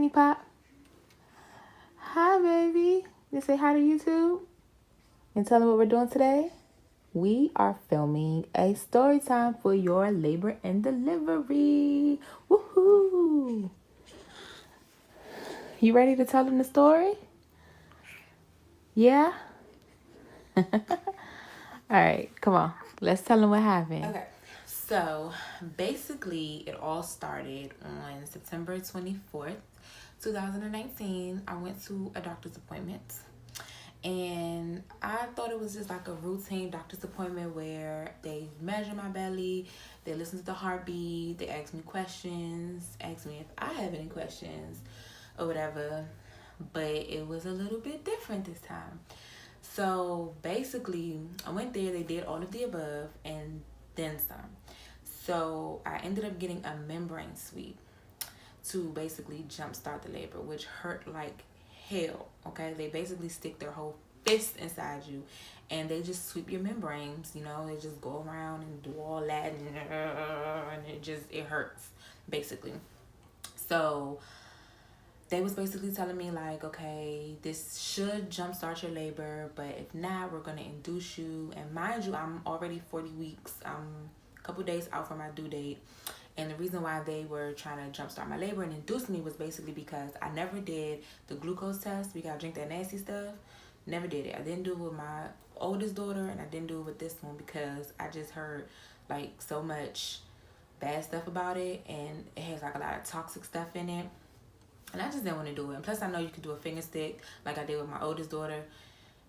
Honey Pop. Hi, baby. You say hi to YouTube and tell them what we're doing today. We are filming a story time for your labor and delivery. Woohoo! You ready to tell them the story? Yeah? All right, come on. Let's tell them what happened. Okay, so basically, it all started on September 24th, 2019. I went to a doctor's appointment, and I thought it was just like a routine doctor's appointment where they measure my belly, they listen to the heartbeat, they ask me questions, ask me if I have any questions or whatever. But it was a little bit different this time. So basically, I went there, they did all of the above and then some. So I ended up getting a membrane sweep to basically jumpstart the labor, which hurt like hell. Okay, they basically stick their whole fist inside you and they just sweep your membranes. They just go around and do all that, and it hurts basically. So they was basically telling me like, okay, this should jumpstart your labor, but if not, we're gonna induce you. And mind you, I'm already 40 weeks. I'm a couple days out from my due date. And the reason why they were trying to jumpstart my labor and induce me was basically because I never did the glucose test. We gotta drink that nasty stuff. Never did it. I didn't do it with my oldest daughter, and I didn't do it with this one because I just heard like so much bad stuff about it, and it has like a lot of toxic stuff in it. And I just didn't want to do it. And plus, I know you could do a finger stick like I did with my oldest daughter.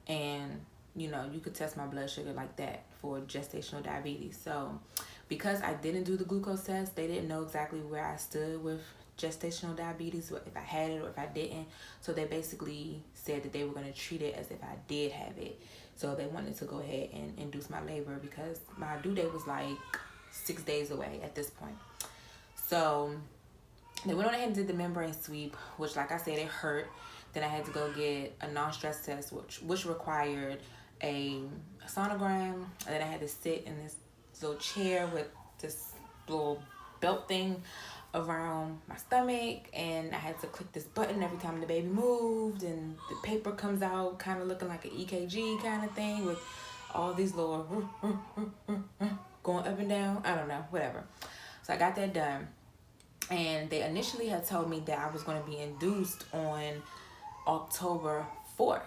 And, you could test my blood sugar like that for gestational diabetes. So, because I didn't do the glucose test, they didn't know exactly where I stood with gestational diabetes, if I had it or if I didn't. So, they basically said that they were going to treat it as if I did have it. So, they wanted to go ahead and induce my labor because my due date was like 6 days away at this point. So, they went on ahead and did the membrane sweep, which, like I said, it hurt. Then I had to go get a non-stress test, which required a sonogram. And then I had to sit in this little chair with this little belt thing around my stomach, and I had to click this button every time the baby moved, and the paper comes out kind of looking like an EKG kind of thing with all these little going up and down. I don't know, whatever. So I got that done. And they initially had told me that I was going to be induced on October 4th.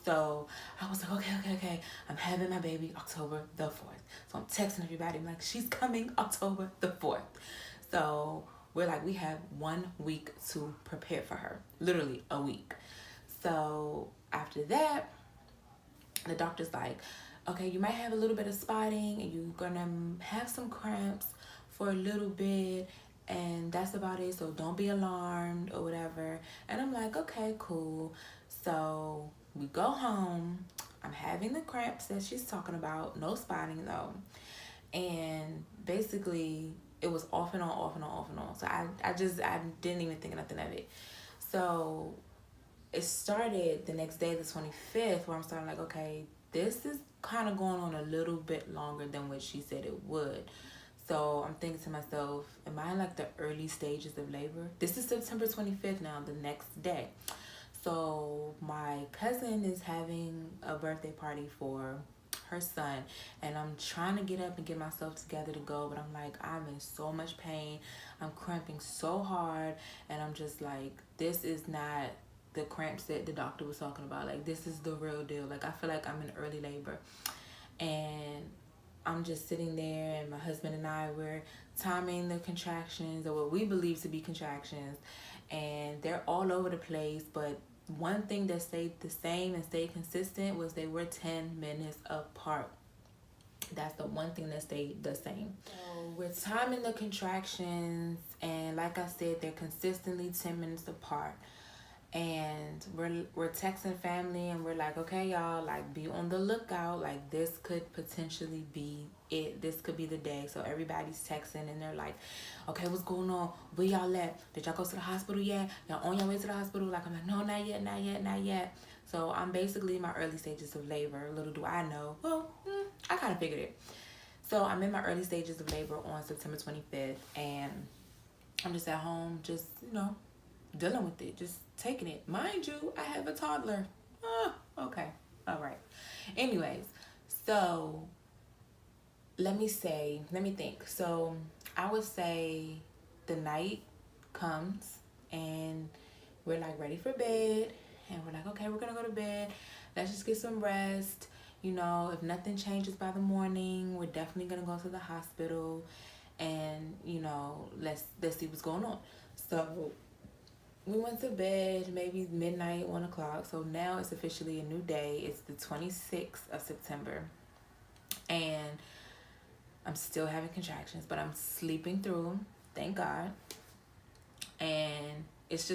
So I was like, okay. I'm having my baby October the 4th. So I'm texting everybody. I'm like, she's coming October the 4th. So we're like, we have 1 week to prepare for her. Literally a week. So after that, the doctor's like, okay, you might have a little bit of spotting and you're going to have some cramps for a little bit, and that's about it, so don't be alarmed or whatever. And I'm like, okay, cool. So we go home. I'm having the cramps that she's talking about, no spotting though. And basically it was off and on, off and on, off and on. So I didn't even think nothing of it. So it started the next day, the 25th, where I'm starting like, okay, this is kind of going on a little bit longer than what she said it would. So I'm thinking to myself, am I in like the early stages of labor? This is September 25th now, the next day. So my cousin is having a birthday party for her son, and I'm trying to get up and get myself together to go, but I'm like, I'm in so much pain. I'm cramping so hard, and I'm just like, this is not the cramps that the doctor was talking about. Like, this is the real deal. Like, I feel like I'm in early labor. And I'm just sitting there, and my husband and I were timing the contractions, or what we believe to be contractions, and they're all over the place. But one thing that stayed the same and stayed consistent was they were 10 minutes apart. That's the one thing that stayed the same. So we're timing the contractions, and like I said, they're consistently 10 minutes apart. And we're texting family, and we're like, okay, y'all, like, be on the lookout. Like, this could potentially be it. This could be the day. So everybody's texting, and they're like, okay, what's going on? Where y'all at? Did y'all go to the hospital yet? Y'all on your way to the hospital? Like, I'm like, no, not yet. So I'm basically in my early stages of labor. Little do I know. Well, I kind of figured it. So I'm in my early stages of labor on September 25th, and I'm just at home, just, dealing with it, just taking it. Mind you, I have a toddler. Okay. All right. Anyways, so let me think. So I would say the night comes and we're like ready for bed, and we're like, okay, we're gonna go to bed. Let's just get some rest. If nothing changes by the morning, we're definitely gonna go to the hospital, and let's see what's going on. So we went to bed maybe midnight, 1 o'clock. So now it's officially a new day. It's the 26th of September, and I'm still having contractions, but I'm sleeping through them, thank God. And it's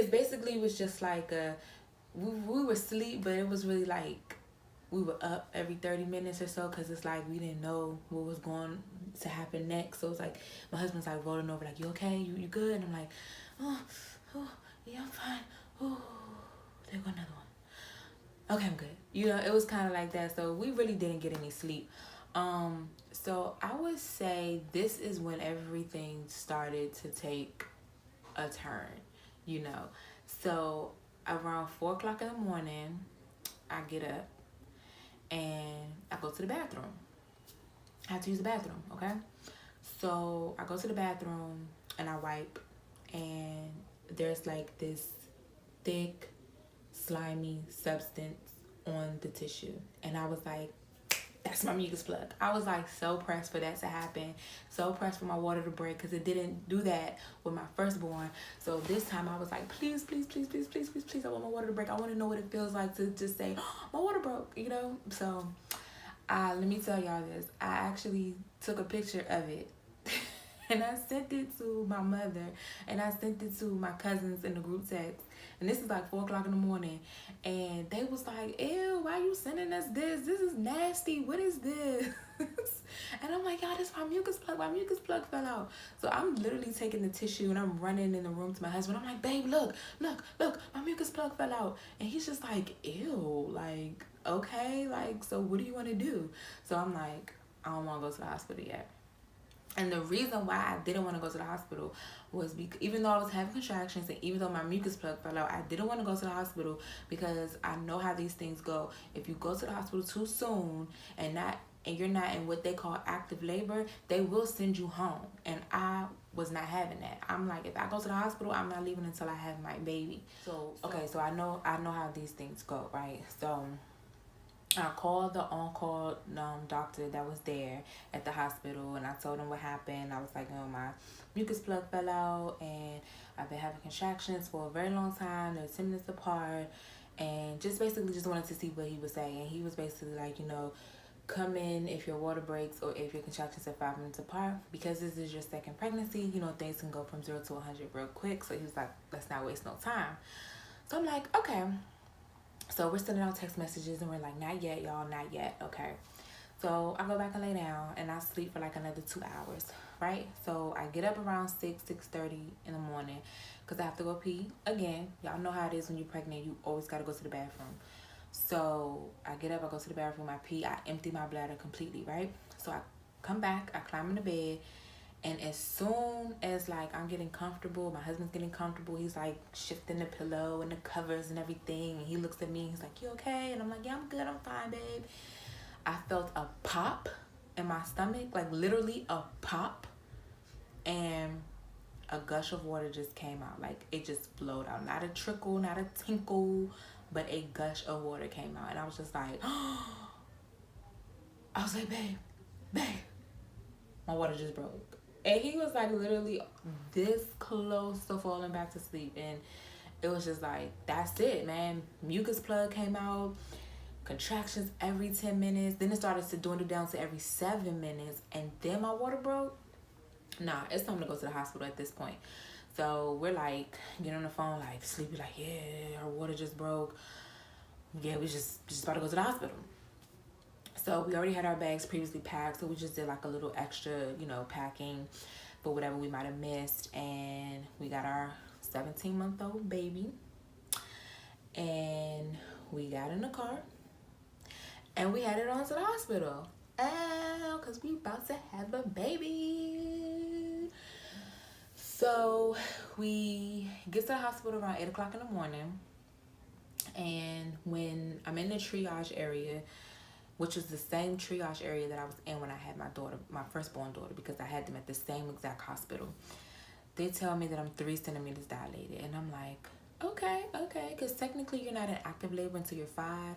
basically was just like we were asleep, but it was really like we were up every 30 minutes or so, because it's like we didn't know what was going to happen next. So it's like my husband's like rolling over like, you okay, you good? And I'm like, oh, oh yeah, I'm fine. Oh, there go another one. Okay, I'm good. It was kind of like that. So we really didn't get any sleep. So I would say this is when everything started to take a turn, you know. So around 4 o'clock in the morning, I get up and I go to the bathroom. I have to use the bathroom, okay? So I go to the bathroom and I wipe, and there's like this thick, slimy substance on the tissue. And I was like, that's my mucus plug. I was like so pressed for that to happen, so pressed for my water to break, because it didn't do that with my firstborn. So this time I was like, please, please, please, please, please, please, please, I want my water to break. I want to know what it feels like to just say, oh, my water broke, So let me tell y'all this. I actually took a picture of it and I sent it to my mother, and I sent it to my cousins in the group text. And this is like 4 o'clock in the morning. And they was like, ew, why you sending us this? This is nasty. What is this? And I'm like, y'all, this my mucus plug. My mucus plug fell out. So I'm literally taking the tissue and I'm running in the room to my husband. I'm like, babe, look, my mucus plug fell out. And he's just like, ew, like, okay, like, so what do you want to do? So I'm like, I don't want to go to the hospital yet. And the reason why I didn't want to go to the hospital was because even though I was having contractions and even though my mucus plug fell out, I didn't want to go to the hospital because I know how these things go. If you go to the hospital too soon and you're not in what they call active labor, they will send you home. And I was not having that. I'm like, if I go to the hospital, I'm not leaving until I have my baby. So I know how these things go, right? So I called the on-call doctor that was there at the hospital, and I told him what happened. I was like, my mucus plug fell out, and I've been having contractions for a very long time. They're 10 minutes apart, and just basically just wanted to see what he would say. And he was basically like, come in if your water breaks or if your contractions are 5 minutes apart, because this is your second pregnancy. Things can go from 0 to 100 real quick. So he was like, let's not waste no time. So I'm like, okay. So we're sending out text messages and we're like, not yet, y'all, not yet. Okay. So I go back and lay down and I sleep for like another 2 hours, right? So I get up around 6:30 in the morning because I have to go pee again. Y'all know how it is when you're pregnant. You always got to go to the bathroom. So I get up, I go to the bathroom, I pee, I empty my bladder completely, right? So I come back, I climb in the bed, and as soon as like I'm getting comfortable, my husband's getting comfortable, he's like shifting the pillow and the covers and everything, and he looks at me and he's like, you okay? And I'm like, yeah, I'm good, I'm fine, babe. I felt a pop in my stomach, like literally a pop, and a gush of water just came out. Like it just flowed out. Not a trickle, not a tinkle, but a gush of water came out. And I was just like, I was like, babe, my water just broke. And he was like literally this close to falling back to sleep. And it was just like, that's it, man. Mucus plug came out, contractions every 10 minutes. Then it started to dwindle down to every 7 minutes. And then my water broke. Nah, it's time to go to the hospital at this point. So we're like, getting on the phone, like, sleepy, like, yeah, our water just broke. Yeah, we just about to go to the hospital. So we already had our bags previously packed, so we just did like a little extra, packing for whatever we might have missed. And we got our 17-month-old baby. And we got in the car. And we headed on to the hospital. Because we about to have a baby. So we get to the hospital around 8 o'clock in the morning. And when I'm in the triage area, which was the same triage area that I was in when I had my daughter, my firstborn daughter, because I had them at the same exact hospital. They tell me that I'm 3 centimeters dilated, and I'm like, okay, because technically you're not in active labor until you're 5.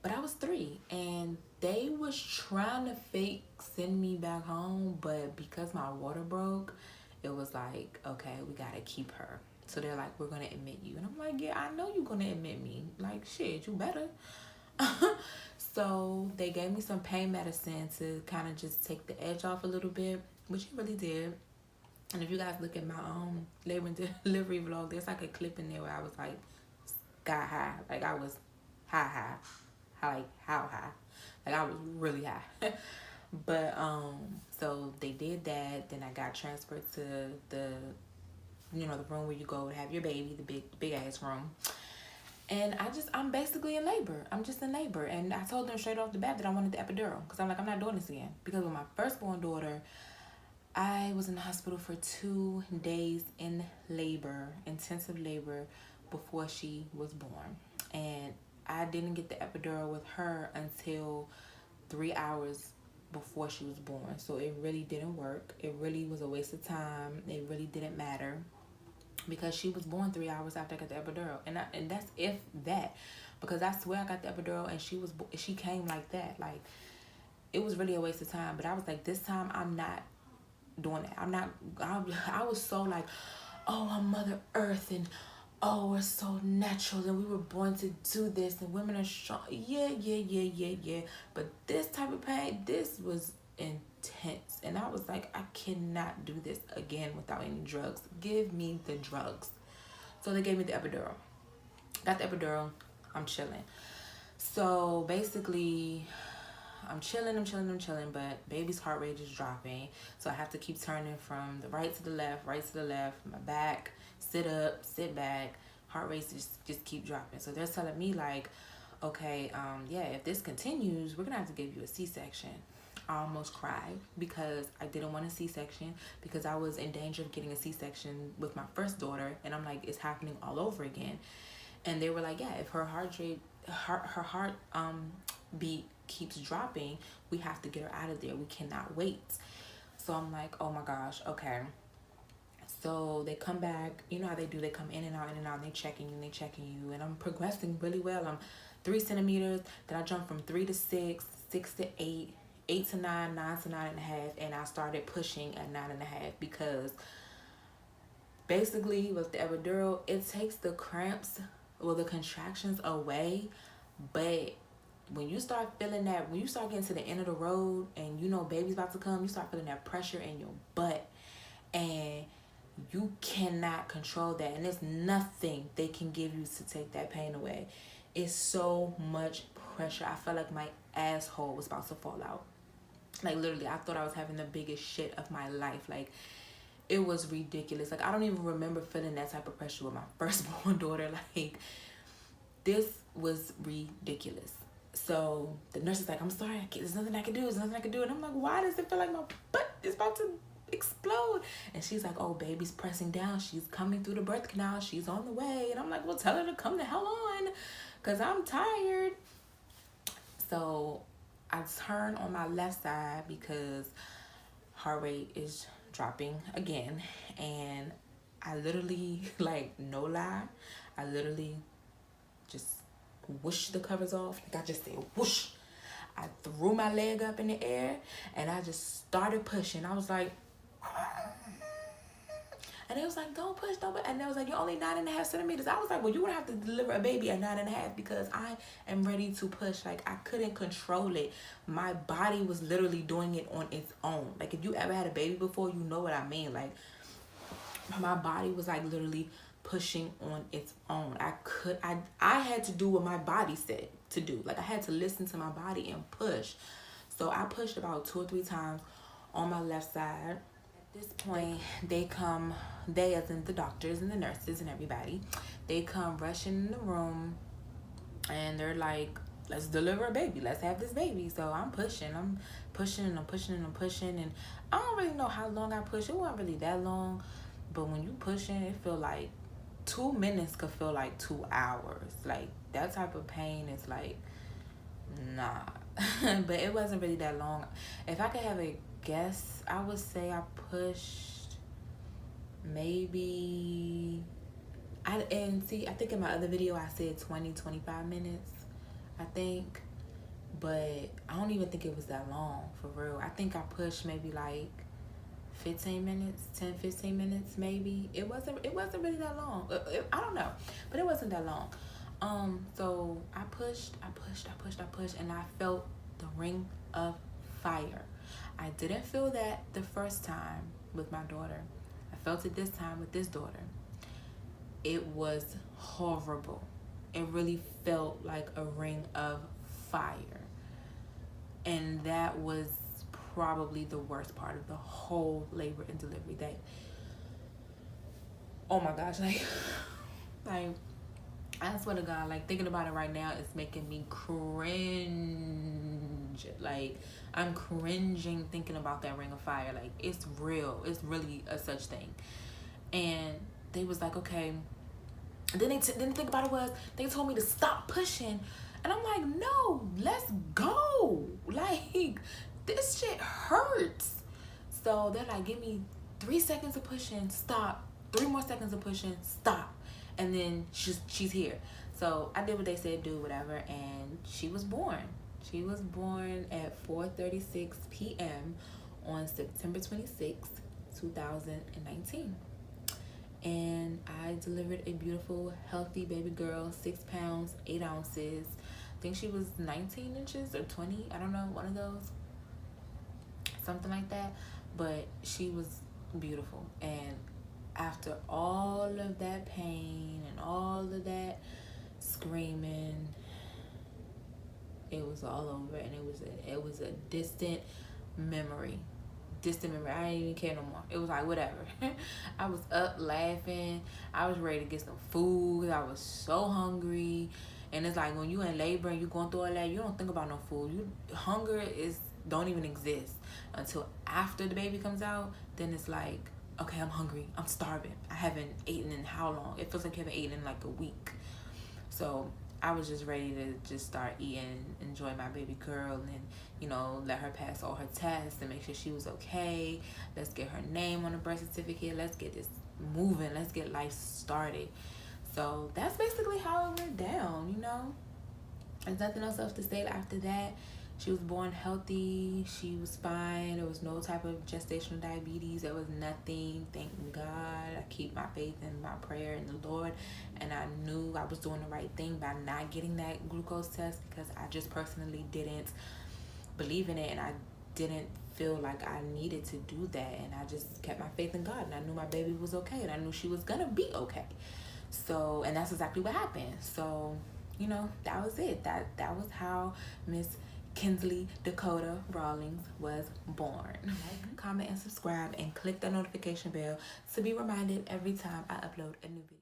But I was 3, and they was trying to fake send me back home, but because my water broke, it was like, okay, we gotta keep her. So they're like, we're gonna admit you, and I'm like, yeah, I know you're gonna admit me. Like, shit, you better. So they gave me some pain medicine to kind of just take the edge off a little bit, which it really did. And if you guys look at my labor and delivery vlog, there's like a clip in there where I was like sky high. Like I was high. Like how high? Like I was really high. But so they did that. Then I got transferred to the the room where you go to have your baby, the big ass room. And I'm basically in labor. I'm just in labor. And I told them straight off the bat that I wanted the epidural. Because I'm like, I'm not doing this again. Because with my firstborn daughter, I was in the hospital for 2 days in labor, intensive labor, before she was born. And I didn't get the epidural with her until 3 hours before she was born. So it really didn't work. It really was a waste of time. It really didn't matter, because she was born 3 hours after I got the epidural, and that's if that, because I swear I got the epidural and she came like that. Like it was really a waste of time. But I was like, this time I'm not doing that. I was so like, oh, I'm Mother Earth, and oh, we're so natural, and we were born to do this, and women are strong. Yeah. But this type of pain, this was intense. And I was like, I cannot do this again without any drugs. Give me the drugs. So they gave me the epidural. Got the epidural. I'm chilling. So basically, I'm chilling, but baby's heart rate is dropping. So I have to keep turning from the right to the left, my back, sit up, sit back. Heart rate just keep dropping. So they're telling me like, okay, yeah, if this continues, we're gonna have to give you a C-section. I almost cried because I didn't want a C-section, because I was in danger of getting a C-section with my first daughter, and I'm like, it's happening all over again. And they were like, yeah, if her heart rate, her heart beat keeps dropping, we have to get her out of there. We cannot wait. So I'm like, oh my gosh, okay. So they come back, you know how they do, they come in and out, and they checking you, and I'm progressing really well. I'm 3 centimeters, then I jumped from 3 to 6, 6 to 8, 8 to 9, 9 to 9.5, and I started pushing at 9.5, because basically with the epidural, it takes the cramps, well, the contractions away. But when you start feeling that, when you start getting to the end of the road and you know baby's about to come, you start feeling that pressure in your butt, and you cannot control that. And there's nothing they can give you to take that pain away. It's so much pressure. I felt like my asshole was about to fall out. Like literally, I thought I was having the biggest shit of my life. Like it was ridiculous. Like I don't even remember feeling that type of pressure with my firstborn daughter. Like this was ridiculous. So the nurse is like, I'm sorry, there's nothing I can do. And I'm like, why does it feel like my butt is about to explode? And she's like, oh, baby's pressing down. She's coming through the birth canal. She's on the way. And I'm like, well, tell her to come the hell on, because I'm tired. So I turn on my left side because heart rate is dropping again. And I literally, like, no lie, I literally just whoosh the covers off. Like I just said whoosh. I threw my leg up in the air and I just started pushing. I was like, and it was like, don't push. And they was like, you're only 9.5 centimeters. I was like, well, you're gonna have to deliver a baby at 9.5, because I am ready to push. Like I couldn't control it. My body was literally doing it on its own. Like if you ever had a baby before, you know what I mean. Like my body was like literally pushing on its own. I had to do what my body said to do. Like I had to listen to my body and push. So I pushed about 2 or 3 times on my left side. At this point, they as in the doctors and the nurses and everybody, they come rushing in the room, and they're like, let's deliver a baby. Let's have this baby. So I'm pushing. I'm pushing and I'm pushing and I'm pushing. And I don't really know how long I pushed. It wasn't really that long. But when you pushing, it feel like 2 minutes could feel like 2 hours. Like that type of pain is like, nah. But it wasn't really that long. If I could have a guess, I would say I pushed maybe I think in my other video I said 20-25 minutes, I think. But I don't even think it was that long, for real. I think I pushed maybe like 15 minutes, 10-15 minutes maybe. It wasn't really that long. I don't know, but it wasn't that long. So I pushed, and I felt the ring of fire. I didn't feel that the first time with my daughter. I felt it this time with this daughter. It was horrible. It really felt like a ring of fire. And that was probably the worst part of the whole labor and delivery day. Oh my gosh, like I swear to God, like thinking about it right now is making me cringe. Like I'm cringing thinking about that ring of fire. Like it's real. It's really a such thing. And they was like, okay. And then then the thing about it was they told me to stop pushing, and I'm like, no, let's go. Like this shit hurts. So they're like, give me 3 seconds of pushing, stop. 3 more seconds of pushing, stop. And then she's here. So I did what they said do, whatever, and she was born. She was born at 4:36 p.m. on September 26th, 2019. And I delivered a beautiful, healthy baby girl, 6 pounds, 8 ounces. I think she was 19 inches or 20. I don't know, one of those. Something like that. But she was beautiful. And after all of that pain and all of that screaming, it was all over, and it was a distant memory. I didn't even care no more. It was like whatever. I was up laughing. I was ready to get some food. I was so hungry. And it's like when you in labor and you going through all that, you don't think about no food. Hunger don't even exist until after the baby comes out. Then it's like, okay, I'm hungry. I'm starving. I haven't eaten in how long? It feels like I haven't eaten in like a week. So I was just ready to just start eating, enjoy my baby girl, and let her pass all her tests and make sure she was okay. Let's get her name on the birth certificate. Let's get this moving. Let's get life started. So that's basically how it went down. There's nothing else to say after that. She was born healthy. She was fine. There was no type of gestational diabetes. There was nothing. Thank God. I keep my faith and my prayer in the Lord. And I knew I was doing the right thing by not getting that glucose test, because I just personally didn't believe in it. And I didn't feel like I needed to do that. And I just kept my faith in God. And I knew my baby was okay. And I knew she was going to be okay. So, and that's exactly what happened. So, that was it. That was how Miss Kinsley Dakota Rawlings was born. Like, comment, and subscribe, and click the notification bell to be reminded every time I upload a new video.